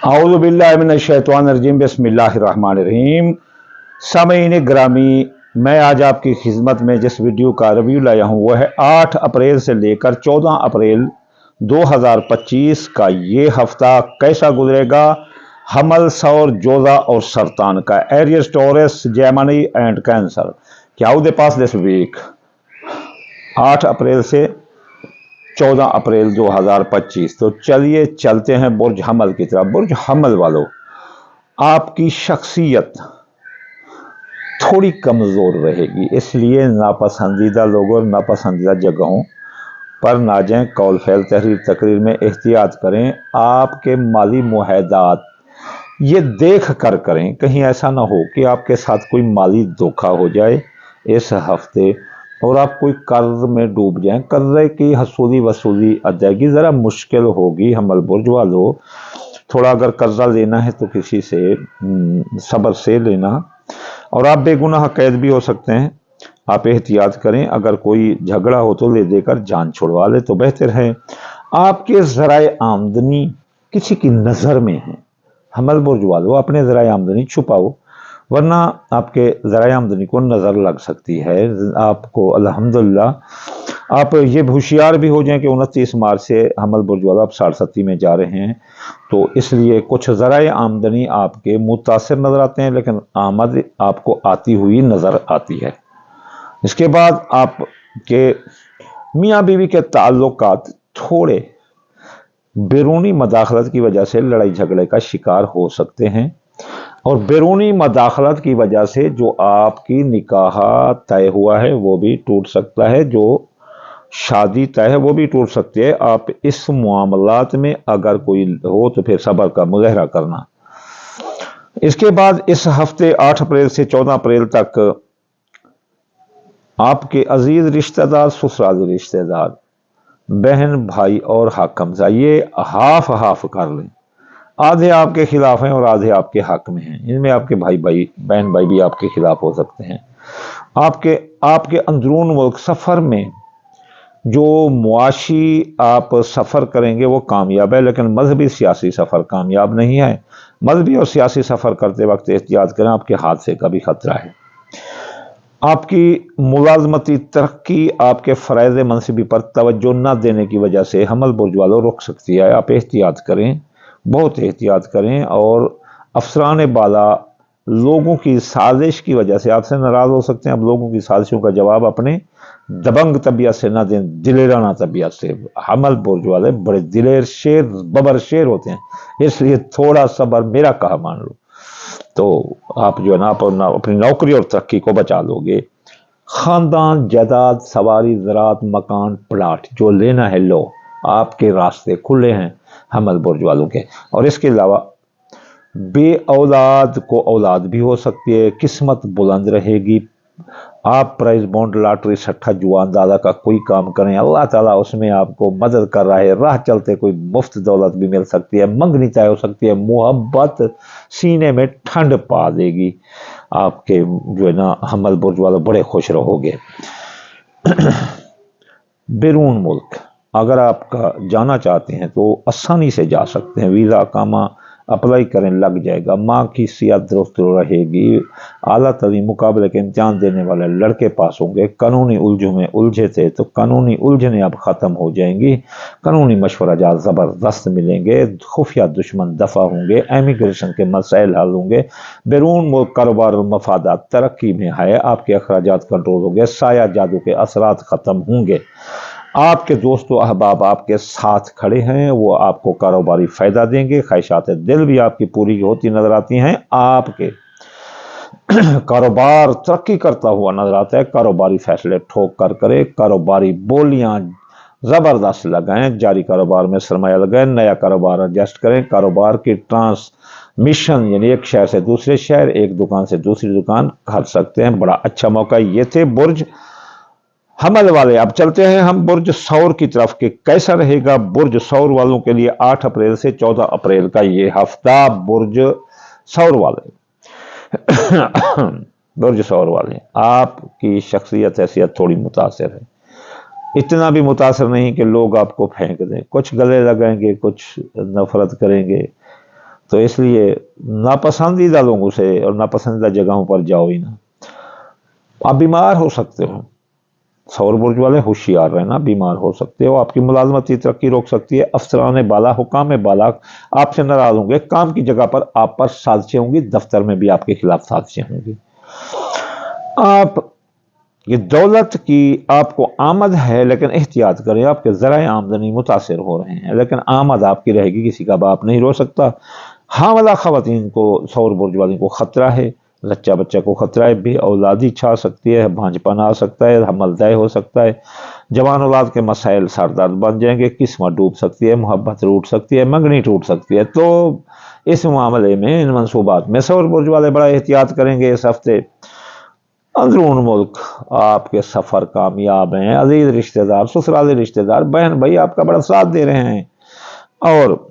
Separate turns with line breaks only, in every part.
औज़ु बिल्लाहि मिनश्शैतानिर्रजीम बिस्मिल्लाहिर्रहमानिर्रहीम। सामीन ग्रामी, मैं आज आपकी खिदमत में जिस वीडियो का रिव्यू लाया हूँ वह है 8 अप्रैल से लेकर 14 अप्रैल 2025 का ये हफ्ता कैसा गुजरेगा। हमल, सौर, जोजा और सरतान का Aries, Taurus, Gemini and Cancer. How they pass this week 8 April से 14 अप्रैल 2025। तो चलिए चलते हैं बुर्ज हमल की तरफ। बुर्ज हमल वालों, आपकी शख्सियत थोड़ी कमज़ोर रहेगी, इसलिए नापसंदीदा लोगों और नापसंदीदा जगहों पर ना जाएं। कौल फैल तहरीर तकरीर में एहतियात करें। आपके माली मुआहदात ये देख कर करें, कहीं ऐसा ना हो कि आपके साथ कोई माली धोखा हो जाए इस हफ्ते और आप कोई कर्ज में डूब जाएं। कर्जे की हसूली वसूली अदायगी ज़रा मुश्किल होगी। हमल बुर्ज वालों, थोड़ा अगर कर्जा लेना है तो किसी से सब्र से लेना, और आप बेगुनाह कैद भी हो सकते हैं। आप एहतियात करें, अगर कोई झगड़ा हो तो ले देकर जान छुड़वा ले तो बेहतर है। आपके ज़राए आमदनी किसी की नज़र में है। हमल बुर्ज वालों, अपने ज़राए आमदनी छुपाओ, वरना आपके ज़राए आमदनी को नज़र लग सकती है। आपको अल्हम्दुलिल्लाह आप ये होशियार भी हो जाएं कि 29 मार्च से हमल बुर्ज वाला आप 67 में जा रहे हैं, तो इसलिए कुछ ज़राए आमदनी आपके मुतासिर नज़र आते हैं, लेकिन आमद आपको आती हुई नज़र आती है। इसके बाद आपके मियाँ बीवी के ताल्लुकात थोड़े बैरूनी मदाखलत की वजह से लड़ाई झगड़े का शिकार हो सकते हैं, और बैरूनी मदाखलत की वजह से जो आपकी निकाह तय हुआ है वो भी टूट सकता है, जो शादी तय है वो भी टूट सकती है। आप इस मामलात में अगर कोई हो तो फिर सब्र का मुजाहरा करना। इसके बाद इस हफ्ते 8 अप्रैल से 14 अप्रैल तक आपके अजीज रिश्तेदार, ससुराली रिश्तेदार, बहन भाई और हकमजा ये हाफ हाफ कर लें। आधे आपके खिलाफ हैं और आधे आपके हक में हैं। इनमें आपके बहन भाई भी आपके खिलाफ हो सकते हैं। आपके अंदरून मुल्क सफ़र में जो मुआशी आप सफ़र करेंगे वो कामयाब है, लेकिन मजहबी सियासी सफ़र कामयाब नहीं है। मजहबी और सियासी सफ़र करते वक्त एहतियात करें, आपके हादसे का भी खतरा है। आपकी मुलाजमती तरक्की आपके फ़राइज़ मनसिबी पर तवज्जो न देने की वजह से हमल बुर्ज वालों रुक सकती है। आप एहतियात करें, बहुत एहतियात करें। और अफसरान बाला लोगों की साजिश की वजह से आपसे नाराज़ हो सकते हैं। अब लोगों की साजिशों का जवाब अपने दबंग तबीयत से ना दें, दिलेराना तबीयत से। हमल बुर्ज वाले बड़े दिलेर शेर, बबर शेर होते हैं, इसलिए थोड़ा सब्र मेरा कहा मान लो तो आप जो है ना अपनी नौकरी और तरक्की को बचा लोगे। खानदान, जायदाद, सवारी, ज़रात, मकान, प्लाट जो लेना है लो, आपके रास्ते खुले हैं हमल बुर्ज वालों के। और इसके अलावा बे औलाद को औलाद भी हो सकती है। किस्मत बुलंद रहेगी। आप प्राइज बॉन्ड, लॉटरी, सट्टा, जुआ अंदाजा का कोई काम करें, अल्लाह ताला उसमें आपको मदद कर रहा है। राह चलते कोई मुफ्त दौलत भी मिल सकती है, मंगनी तय हो सकती है, मोहब्बत सीने में ठंड पा देगी। आपके जो है ना हमल बुर्ज वाले बड़े खुश रहोगे। बैरून मुल्क अगर आपका जाना चाहते हैं तो आसानी से जा सकते हैं। वीज़ा कामा अप्लाई करें, लग जाएगा। माँ की सेहत दुरुस्त रहेगी। आला तरीन मुकाबले के इम्तिहान देने वाले लड़के पास होंगे। कानूनी उलझनों में उलझे थे तो कानूनी उलझने अब ख़त्म हो जाएंगी। कानूनी मशवरा जात ज़बरदस्त मिलेंगे। खुफिया दुश्मन दफ़ा होंगे। इमिग्रेशन के मसाइल हल होंगे। बैरून मुल्क कारोबार और मफादात तरक्की में है। आपके अखराजात कंट्रोल होंगे। साया जादू के असरात ख़त्म होंगे। आपके दोस्तों अहबाब आपके साथ खड़े हैं, वो आपको कारोबारी फ़ायदा देंगे। ख्वाहिशात दिल भी आपकी पूरी होती नज़र आती हैं। आपके कारोबार तरक्की करता हुआ नज़र आता है। कारोबारी फैसले ठोक कर करे। कारोबारी बोलियां ज़बरदस्त लगाएं। जारी कारोबार में सरमाया लगाएं। नया कारोबार एडजस्ट करें। कारोबार की ट्रांसमिशन यानी एक शहर से दूसरे शहर, एक दुकान से दूसरी दुकान कर सकते हैं। बड़ा अच्छा मौका। ये थे बुर्ज हमल वाले। अब चलते हैं हम बुर्ज सौर की तरफ के कैसा रहेगा बुर्ज सौर वालों के लिए 8 अप्रैल से 14 अप्रैल का ये हफ्ता। बुर्ज सौर वाले बुर्ज सौर वाले, आपकी शख्सियत हैसियत थोड़ी मुतासिर है। इतना भी मुतासिर नहीं कि लोग आपको फेंक दें। कुछ गले लगाएंगे, कुछ नफरत करेंगे, तो इसलिए नापसंदीदा लोगों से और नापसंदीदा जगहों पर जाओ ही ना। आप बीमार हो सकते हो, सौर बुर्ज वाले होशियार रहना, बीमार हो सकते हो, आपकी मुलाजमती तरक्की रोक सकती है, अफसरान बाला हुकाम बाला आपसे नाराज होंगे, काम की जगह पर आप पर साजिशें होंगी, दफ्तर में भी आपके खिलाफ साजिशें होंगी। आप ये दौलत की आपको आमद है, लेकिन एहतियात करें, आपके ज़राए आमदनी मुतासर हो रहे हैं, लेकिन आमद आपकी रहेगी, किसी का बाप नहीं रो सकता। हामला खवातीन को, सौर बुर्ज वाली को खतरा है, बच्चा बच्चा को खतरा है, बे औलादी छा सकती है, भांजपन आ सकता है, हमलदाय हो सकता है, जवान औलाद के मसाइल सरदर्द बन जाएंगे, किस्मत डूब सकती है, मोहब्बत टूट सकती है, मंगनी टूट सकती है। तो इस मामले में, इन मनसूबात में सौर बुर्ज वाले बड़ा एहतियात करेंगे इस हफ्ते। अंदरून मुल्क आपके सफ़र कामयाब हैं, अजीज रिश्तेदार, ससुराली रिश्तेदार, बहन भाई आपका बड़ा साथ दे रहे हैं, और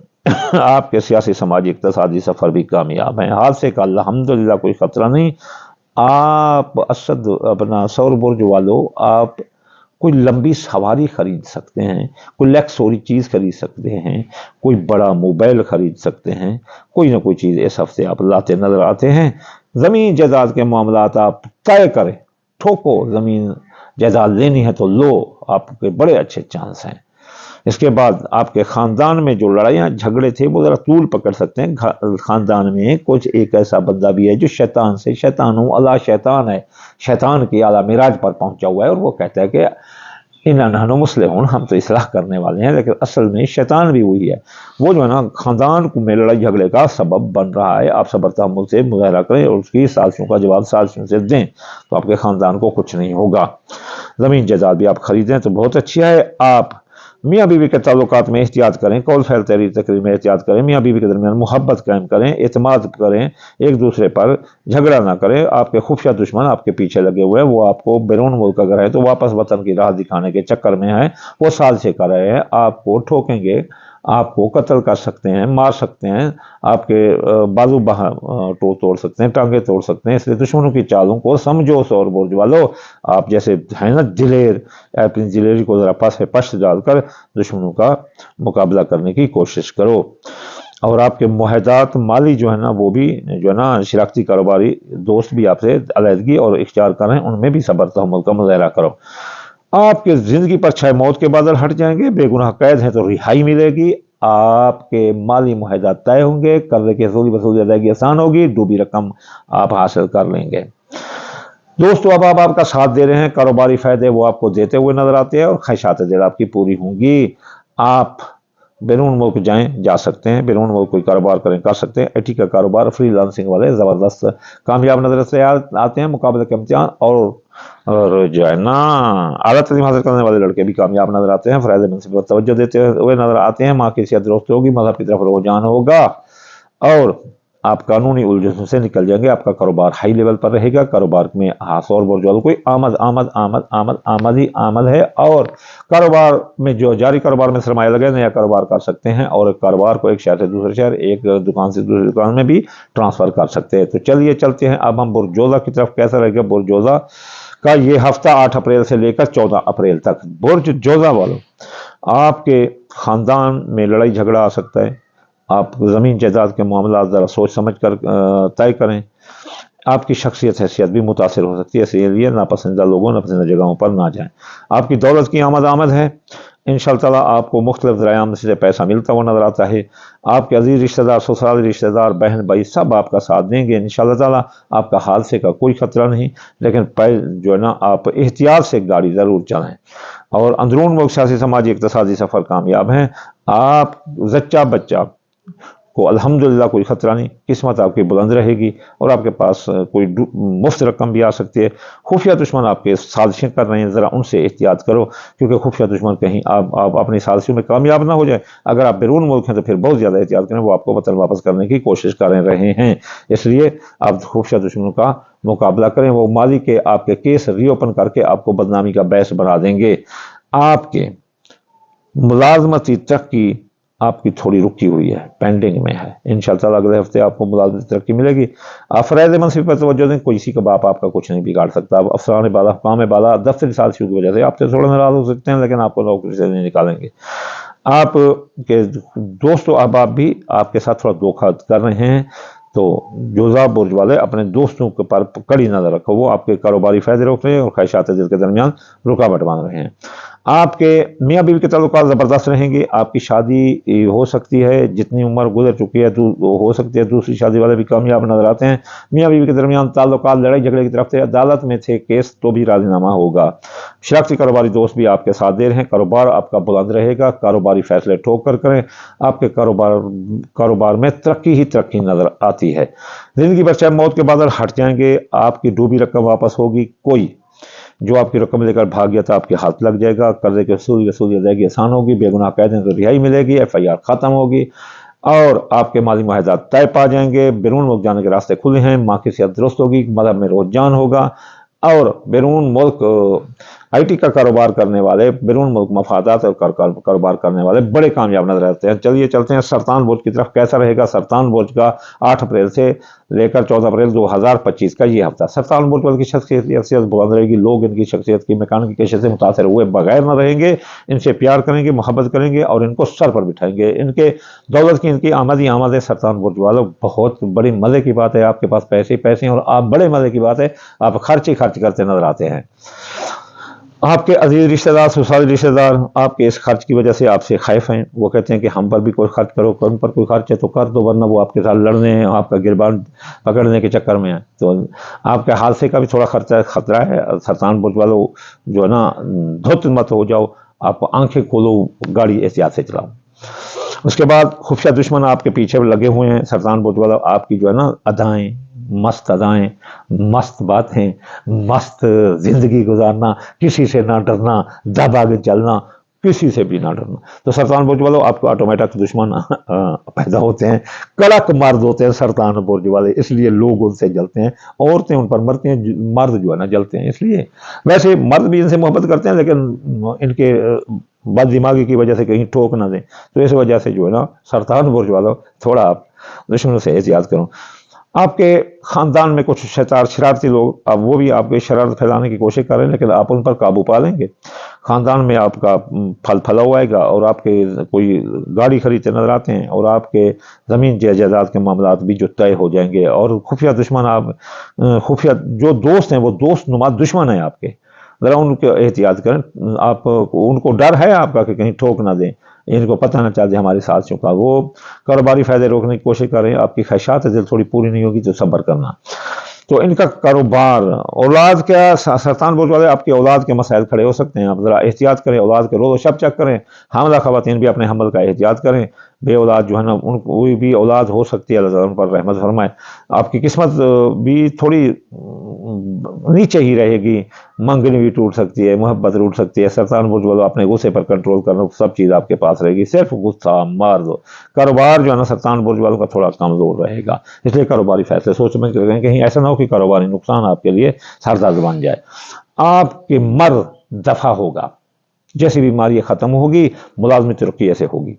आपके सियासी समाजी इक़्तिसादी सफ़र भी कामयाब हैं। हादसे का अल्हम्दुलिल्लाह कोई ख़तरा नहीं। आप असद अपना सौर बुर्ज वालों, आप कोई लंबी सवारी खरीद सकते हैं, कोई लक्सोरी चीज़ खरीद सकते हैं, कोई बड़ा मोबाइल खरीद सकते हैं, कोई ना कोई चीज़ इस हफ्ते आप लाते नजर आते हैं। ज़मीन जायदाद के मामलात आप तय करें, ठोको, ज़मीन जायदाद लेनी है तो लो, आपके बड़े अच्छे चांस हैं। इसके बाद आपके ख़ानदान में जो लड़ाइयाँ झगड़े थे वो ज़रा तूल पकड़ सकते हैं। ख़ानदान में कुछ एक ऐसा बंदा भी है जो शैतान से, शैतान अला शैतान है, शैतान की आला मिराज पर पहुंचा हुआ है, और वो कहता है कि इन्ना नहनु मुस्लिहून, हम तो इसलाह करने वाले हैं, लेकिन असल में शैतान भी वही है। वो जो है ना ख़ानदान में लड़ाई झगड़े का सबब बन रहा है। आप सब्र तहम्मुल से मुज़ाहरा करें और उसकी साजिशों का जवाब साजिशों से दें, तो आपके ख़ानदान को कुछ नहीं होगा। ज़मीन जायदाद भी आप खरीदें तो बहुत अच्छा है। आप मियाँ बीवी के ताल्लुकात में एहतियात करें, कौल फैल तहरीर तकरीर में एहतियात करें, मियाँ बीवी के दरमियान मोहब्बत कायम करें, एतमाद करें, एक दूसरे पर झगड़ा ना करें। आपके खुफिया दुश्मन आपके पीछे लगे हुए हैं, वो आपको बैरून मुल्क अगर है तो वापस वतन की राह दिखाने के चक्कर में है, वो साजिशें कर रहे हैं, आपको ठोकेंगे, आपको कत्ल कर सकते हैं, मार सकते हैं, आपके बाजू तोड़ सकते हैं, टांगे तोड़ सकते हैं। इसलिए दुश्मनों की चालों को समझो सौर बुर्ज वालों। आप जैसे है ना दिलेर, अपनी दिलेरी को जरा पास पश्त डालकर दुश्मनों का मुकाबला करने की कोशिश करो। और आपके मुआहदात माली जो है ना, वो भी जो है ना, शराकती कारोबारी दोस्त भी आपसे अलहदगी और इख्तियार कर रहे हैं, उनमें भी सब्र तहम्मुल का मुजाहरा करो। आपके जिंदगी पर छाए मौत के बादल हट जाएंगे, बेगुनाह कैद है तो रिहाई मिलेगी, आपके माली मुआहदा तय होंगे, कर्जे की वसूली अदायगी आसान होगी, डूबी रकम आप हासिल कर लेंगे। दोस्तों अब आप आपका साथ दे रहे हैं, कारोबारी फायदे वो आपको देते हुए नजर आते हैं, और ख्वाहिशात दिल आपकी पूरी होंगी। आप बैरून मुल्क जा सकते हैं, बैरून मुल्क कोई कारोबार करें कर सकते हैं। IT का कारोबार, फ्रीलांसिंग वाले ज़बरदस्त कामयाब नजर से आते हैं, मुकाबले के इम्तिहान और जो है ना आला तालीम हासिल करने वाले लड़के भी कामयाब नजर आते हैं, फ़राइज़ मनसिब पर तवज्जो देते हुए नजर आते हैं, माँ की सेहत दुरुस्त होगी, मज़हब की तरफ रुझान होगा, और आप कानूनी उलझनों से निकल जाएंगे। आपका कारोबार हाई लेवल पर रहेगा। कारोबार में सौर बुर्ज वालों कोई आमद ही आमद है, और कारोबार में जो जारी कारोबार में सरमाया लगे, नया कारोबार कर सकते हैं, और एक कारोबार को एक शहर से दूसरे शहर, एक दुकान से दूसरी दुकान में भी ट्रांसफ़र कर सकते हैं। तो चलिए चलते हैं अब हम बुर्ज की तरफ। कैसा रहेगा बुर्ज का ये हफ्ता 8 अप्रैल से लेकर 14 अप्रैल तक। बुर्ज वालों, आपके ख़ानदान में लड़ाई झगड़ा आ सकता है, आप ज़मीन जायदाद के मामला ज़रा सोच समझ कर तय करें। आपकी शख्सियत हैसियत भी मुतासर हो सकती है, इसलिए नापसंदीदा लोगों, नापसंदीदा जगहों पर ना जाएं। आपकी दौलत की आमद है, इंशाअल्लाह ताला आपको मुख्तलिफ ज़राए आमदनी से पैसा मिलता हुआ नजर आता है। आपके अजीज़ रिश्तेदार, ससुराली रिश्तेदार, बहन भाई सब आपका साथ देंगे इंशाअल्लाह ताला। आपका हादसे का कोई खतरा नहीं, लेकिन जो है ना आप एहतियात से गाड़ी ज़रूर चलाएं। और अंदरून मुल्क सियासी समाजी इक़्तिसादी सफ़र कामयाब हैं। आप जच्चा बच्चा को अल्हम्दुलिल्लाह कोई ख़तरा नहीं, किस्मत आपकी बुलंद रहेगी, और आपके पास कोई मुफ्त रकम भी आ सकती है। खुफिया दुश्मन आपके साजिशें कर रहे हैं, ज़रा उनसे एहतियात करो, क्योंकि खुफिया दुश्मन कहीं आप अपनी साजिशों में कामयाब ना हो जाए। अगर आप बैरून मुल्क हैं तो फिर बहुत ज़्यादा एहतियात करें, वो आपको वतन वापस करने की कोशिश कर रहे हैं। इसलिए आप खुफिया दुश्मनों का मुकाबला करें, वो माली के आपके केस रीओपन करके आपको बदनामी का बैस बना देंगे। आपके मुलाजमती तरक्की आपकी थोड़ी रुकी हुई है, पेंडिंग में है, इंशाअल्लाह अगले हफ्ते आपको मुलाजमती तरक्की मिलेगी। आप फ़राइज़ मनसिब पर तवज्जो दें, कोई किसी का बाप आपका कुछ नहीं बिगाड़ सकता। आप अफसरान बाला, हुकाम बाला, दफ्तरी साजिशों की वजह से आपसे थोड़ा नाराज़ हो सकते हैं, लेकिन आपको नौकरी से नहीं निकालेंगे। آپ کے دوست و احباب بھی آپ کے ساتھ تھوڑا دھوکہ کر رہے ہیں، تو جوزا برج والے اپنے دوستوں کے پر کڑی نظر رکھو، وہ آپ کے کاروباری فائدے روک رہے ہیں اور خواہشات دل کے درمیان رکاوٹ بن رہے ہیں۔ آپ کے میاں بیوی کے تعلقات زبردست رہیں گے، آپ کی شادی ہو سکتی ہے، جتنی عمر گزر چکی ہے ہو سکتی ہے دوسری شادی والے بھی کامیاب نظر آتے ہیں۔ میاں بیوی کے درمیان تعلقات لڑائی جھگڑے کی طرف سے عدالت میں تھے کیس تو بھی راضی نامہ ہوگا۔ شراکتی کاروباری دوست بھی آپ کے ساتھ دے رہے ہیں، کاروبار آپ کا بلند رہے گا، کاروباری فیصلے ٹھوک کر کریں، آپ کے کاروبار میں ترقی ہی ترقی نظر آتی ہے۔ زندگی بھر چاہے موت کے بادل ہٹ جائیں گے، آپ کی ڈوبی رقم واپس ہوگی، کوئی جو آپ کی رقم لے کر بھاگ گیا تھا آپ کے ہاتھ لگ جائے گا، قرضے کی وصولی ادائیگی آسان ہوگی، بے گناہ قید ہیں تو رہائی ملے گی، FIR ختم ہوگی اور آپ کے مالی معاہدات طے پا جائیں گے، بیرون ملک جانے کے راستے کھلے ہیں، ماں کی صحت درست ہوگی، مذہب میں رجحان ہوگا اور بیرون ملک IT کا کاروبار کرنے والے، بیرون ملک مفادات اور کاروبار کرنے والے بڑے کامیاب نظر آتے ہیں۔ چلیے چلتے ہیں سرطان برج کی طرف، کیسا رہے گا سرطان برج کا 8 اپریل سے لے کر 14 اپریل 2025 کا یہ ہفتہ۔ سرطان برج والے کی شخصیت بلند رہے گی، لوگ ان کی شخصیت کی میکانک کی کیفیت سے متاثر ہوئے بغیر نہ رہیں گے، ان سے پیار کریں گے، محبت کریں گے اور ان کو سر پر بٹھائیں گے۔ ان کے دولت کی ان کی آمد ہے سرطان برج والوں، بہت بڑی مزے کی بات ہے، آپ کے پاس پیسے ہیں اور آپ بڑے مزے کی بات ہے آپ خرچ کرتے نظر آتے ہیں۔ آپ کے عزیز رشتہ دار، سسرالی رشتہ دار آپ کے اس خرچ کی وجہ سے آپ سے خائف ہیں، وہ کہتے ہیں کہ ہم پر بھی کوئی خرچ کرو، ان پر کوئی خرچ ہے تو کر دو، ورنہ وہ آپ کے ساتھ لڑنے ہیں، آپ کا گربان پکڑنے کے چکر میں ہیں۔ تو آپ کے حادثے کا بھی تھوڑا خطرہ ہے۔ سرطان برج والوں جو ہے نا، دھت مت ہو جاؤ، آپ آنکھیں کھولو، گاڑی احتیاط سے چلاؤ۔ اس کے بعد خفیہ دشمن آپ کے پیچھے لگے ہوئے ہیں سرطان برج والا، آپ کی جو ہے نا ادائیں، مست باتیں، مست زندگی گزارنا، کسی سے نہ ڈرنا، دب آگے چلنا، کسی سے بھی نہ ڈرنا۔ تو سرطان برج والوں آپ کو آٹومیٹک دشمن پیدا ہوتے ہیں، کڑک مرد ہوتے ہیں سرطان برج والے، اس لیے لوگ ان سے جلتے ہیں، عورتیں ان پر مرتی ہیں، مرد جو ہے نا جلتے ہیں۔ اس لیے ویسے مرد بھی ان سے محبت کرتے ہیں لیکن ان کے بد دماغی کی وجہ سے کہیں ٹھوک نہ دیں، تو اس وجہ سے جو ہے نا سرطان برج والوں تھوڑا آپ دشمنوں سے احتیاط کرو۔ آپ کے خاندان میں کچھ شرارتی لوگ، اب وہ بھی آپ کے شرارت پھیلانے کی کوشش کر رہے ہیں لیکن آپ ان پر قابو پا لیں گے۔ خاندان میں آپ کا پھل پھلا ہوا آئے گا اور آپ کے کوئی گاڑی خریدتے نظر آتے ہیں اور آپ کے زمین جائیداد کے معاملات بھی جو طے ہو جائیں گے۔ اور خفیہ دشمن خفیہ جو دوست ہیں وہ دوست نما دشمن ہیں آپ کے، ذرا ان کے احتیاط کریں، آپ ان کو ڈر ہے آپ کا کہ کہیں ٹھوک نہ دیں، ان کو پتہ نہ چل جائے ہمارے ساتھ چکا، وہ کاروباری فائدے روکنے کی کوشش کر رہے ہیں، آپ کی خواہشات دل تھوڑی پوری نہیں ہوگی تو صبر کرنا۔ تو ان کا کاروبار، اولاد کیا، سرطان برج والے آپ کی اولاد کے مسائل کھڑے ہو سکتے ہیں، آپ ذرا احتیاط کریں، اولاد کے روز و شب چیک کریں، حاملہ خواتین بھی اپنے حمل کا احتیاط کریں، بے اولاد جو ہے نا ان کوئی بھی اولاد ہو سکتی ہے، اللہ تعالیٰ ان پر رحمت فرمائے۔ آپ کی قسمت بھی تھوڑی نیچے ہی رہے گی، منگنی بھی ٹوٹ سکتی ہے، محبت ٹوٹ سکتی ہے۔ سرطان برج والوں اپنے غصے پر کنٹرول کرنا، سب چیز آپ کے پاس رہے گی، صرف غصہ مار دو۔ کاروبار جو ہے نا سرطان برج والوں کا تھوڑا کمزور رہے گا، اس لیے کاروباری فیصلے سوچ سمجھ کر کریں، کہیں ایسا نہ ہو کہ کاروباری نقصان آپ کے لیے سردرد بن جائے۔ آپ کے مرض دفع ہوگا، جیسی بیماری ختم ہوگی، ملازمت ترقی ایسے ہوگی،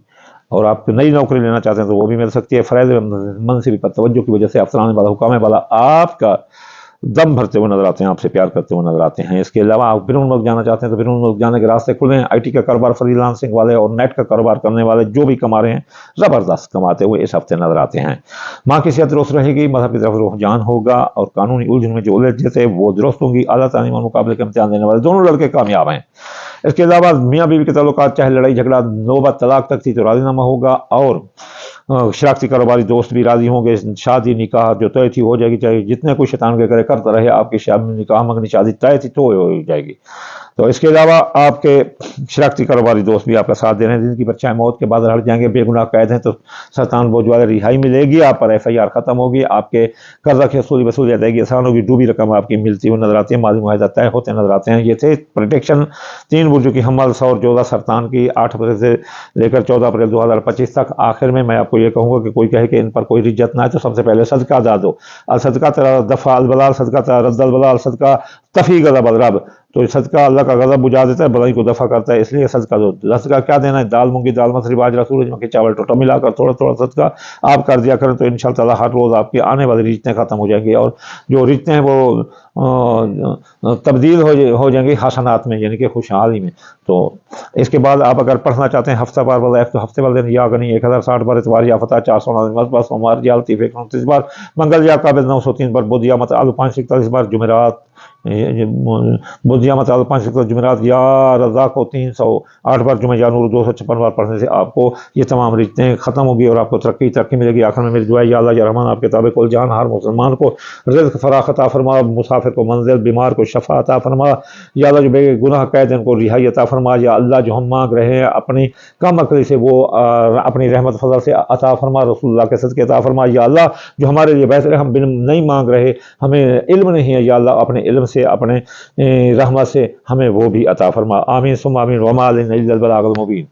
اور آپ نئی نوکری لینا چاہتے ہیں تو وہ بھی مل سکتی ہے۔ فرائض منصبی پر توجہ کی وجہ سے افسران والا، حکام والا آپ کا دم بھرتے ہوئے نظر آتے ہیں، آپ سے پیار کرتے ہوئے نظر آتے ہیں۔ اس کے علاوہ آپ بیرون ملک جانا چاہتے ہیں تو بیرون ملک جانے کے راستے کھلے ہیں۔ IT کا کاروبار، فری لانسنگ والے اور نیٹ کا کاروبار کرنے والے جو بھی کما رہے ہیں، زبردست کماتے ہوئے اس ہفتے نظر آتے ہیں۔ ماں کی صحت درست رہے گی، مذہب کی طرف رجحان ہوگا اور قانونی الجھن میں جو الجھے تھے وہ درست ہوں گی۔ اعلیٰ تعلیم اور مقابلے کے امتحان دینے والے دونوں لڑکے کامیاب ہیں۔ اس کے علاوہ میاں بیوی کے تعلقات، چاہے لڑائی جھگڑا نوبت طلاق تک تھی تو راضی نامہ ہوگا، اور شراکتی کاروباری دوست بھی راضی ہوں گے۔ شادی نکاح جو طے تھی ہو جائے گی، چاہے جتنے کوئی شیطان کے کرے کرتا رہے، آپ کی نکاح منگنی شادی طے تھی تو ہو جائے گی۔ تو اس کے علاوہ آپ کے شراکتی کاروباری دوست بھی آپ کا ساتھ دے رہے ہیں، زندگی پر چاہے موت کے بعد ہٹ جائیں گے، بے گناہ قید ہیں تو سرطان برج والے رہائی ملے گی، آپ پر FIR ختم ہوگی، آپ کے قرضہ کی وصولی ادائیگی آسان ہوگی، ڈوبی رقم آپ کی ملتی ہوئی نظر آتی ہے، مالی معاہدات طے ہوتے نظر آتے ہیں۔ یہ تھے پریڈکشن 3 برجوں کی، حمل، ثور، جوزا، سرطان کی 8 اپریل سے لے کر 14 اپریل 2025 تک۔ آخر میں آپ کو یہ کہوں گا کہ کوئی کہے کہ ان پر کوئی رجت نہ ہے تو سب سے پہلے صدقہ ادا دو، صدقہ دفع البلال، صدقہ رد البلال، صدقہ تفیق غضب الرب۔ تو صدقہ اللہ کا غضب بجھا دیتا ہے، برائی کو دفع کرتا ہے، اس لیے صدقہ دو۔ صدقہ کیا دینا ہے؟ دال مونگی دال مسری باجرہ سورج مکھی چاول ٹوٹا ملا کر تھوڑا تھوڑا صدقہ آپ کر دیا کریں، تو انشاءاللہ تعالیٰ ہر روز آپ کی آنے والی رزقیں ختم ہو جائیں گی، اور جو رزقیں وہ تبدیل ہو جائیں گی حسنات میں، یعنی کہ خوشحالی میں۔ تو اس کے بعد آپ اگر پڑھنا چاہتے ہیں ہفتہ وار وظائف، تو ہفتے والے دن یا غنی 1060 بار، اتوار یا فتح 499 سوموار یا لطیف 129 بار، منگل یا قابل 903 بار، بدھ یا متعال 541 بار، جمعرات بدھ یا متعال 541 جمعرات، یا رزاق کو 308 بار، جمعہ یا نور 256 بار پڑھنے سے آپ کو یہ تمام رزقیں ختم ہوگی اور آپ کو ترقی ملے گی۔ آخر میں میری دعا ہے، یا اللہ یا رحمان، آپ کے تابع کل جہان ہر مسلمان کو رزق فراخ عطا فرما، مسافر کو منزل، بیمار کو شفا عطا فرما، یا اللہ جو بے گناہ قید ان کو رہائی عطا فرما، یا اللہ جو ہم مانگ رہے ہیں اپنی کم عقلی سے وہ اپنی رحمت فضل سے عطا فرما، رسول اللہ کے صدقے عطا فرما، یا اللہ جو ہمارے لیے بہتر ہے ہم نہیں مانگ رہے، ہمیں علم نہیں ہے، یا اللہ اپنے علم سے اپنے رحمت سے ہمیں وہ بھی عطا فرما، آمین ثم آمین، وما علینا الا البلاغ المبین۔